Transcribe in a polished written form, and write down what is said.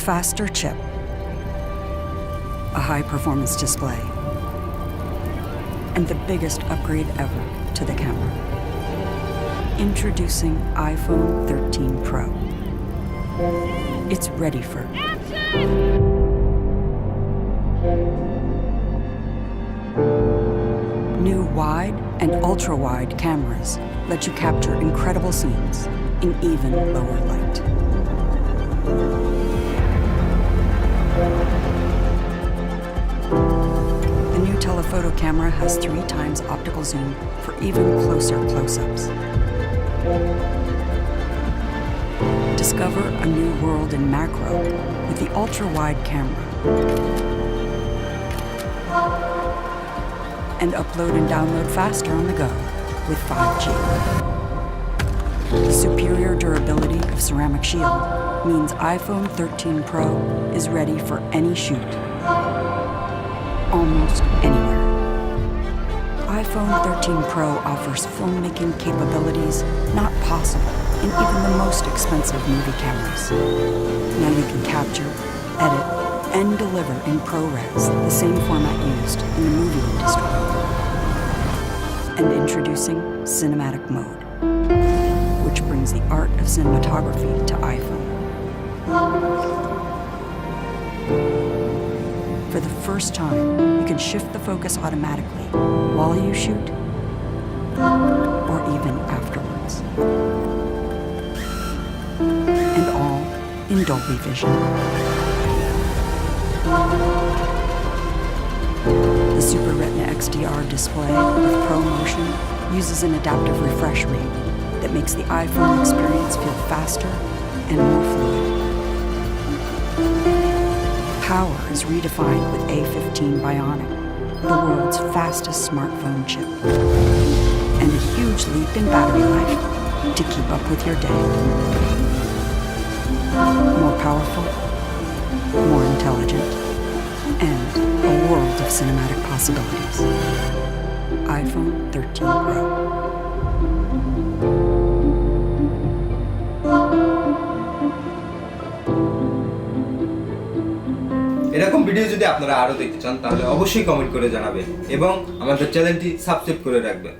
faster chip, a high-performance display, and the biggest upgrade ever to the camera. Introducing iPhone 13 Pro. It's ready for new wide and ultra-wide cameras let you capture incredible scenes in even lower light. The new telephoto camera has 3 times optical zoom for even closer close-ups. Discover a new world in macro with the ultra-wide camera. And upload and download faster on the go with 5G. The superior durability of ceramic shield means iPhone 13 Pro is ready for any shoot, almost anywhere. iPhone 13 Pro offers filmmaking capabilities not possible in even the most expensive movie cameras. Now you can capture, edit, and deliver in ProRes, the same format used in the movie industry. And introducing Cinematic Mode, which brings the art of cinematography to iPhone. For the first time, you can shift the focus automatically while you shoot, or even afterwards. And all in Dolby Vision. The Super Retina XDR display with ProMotion uses an adaptive refresh rate that makes the iPhone experience feel faster and more fluid. Power is redefined with A15 Bionic, the world's fastest smartphone chip, and a huge leap in battery life to keep up with your day. More powerful, more intelligent, and a world of cinematic possibilities. iPhone 13 Pro. এরকম video যদি আপনারা আরো দেখতে চান তাহলে অবশ্যই comment করে জানাবেন এবং আমাদের চ্যানেলটি সাবস্ক্রাইব করে রাখবেন।